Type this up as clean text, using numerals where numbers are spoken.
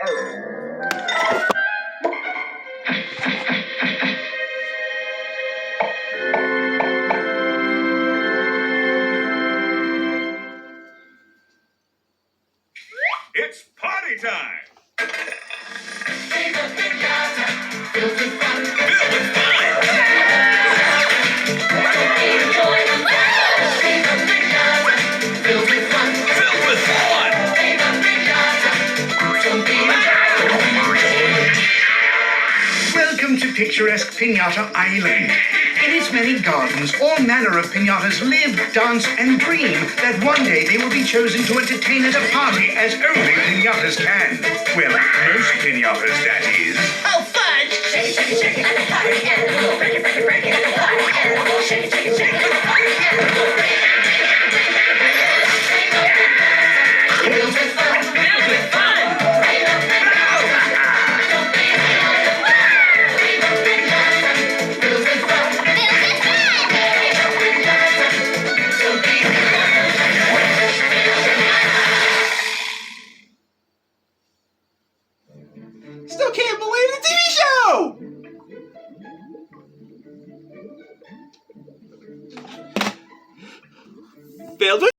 It's party time! Viva Pinata! Filled with fun! Filled with fun! Enjoy the fun! Viva Pinata! Filled with fun! Filled with fun! Viva Pinata! Don't be Welcome to picturesque Pinata Island. In its many gardens, all manner of pinatas live, dance, and dream that one day they will be chosen to entertain at a party as only pinatas can. Well, most pinatas, that is. Oh, fudge! Shake it, shake it, shake it, and a party animal. Break it, break it, break it, and a party animal. Shake it, shake it, shake it, and a party animal. Filled with fun! Filled with fun! Viva Pinata! Don't be afraid of fun! Viva Pinata! Filled with fun! Filled with fun! Viva Pinata! Don't be Still can't believe the TV show! Failed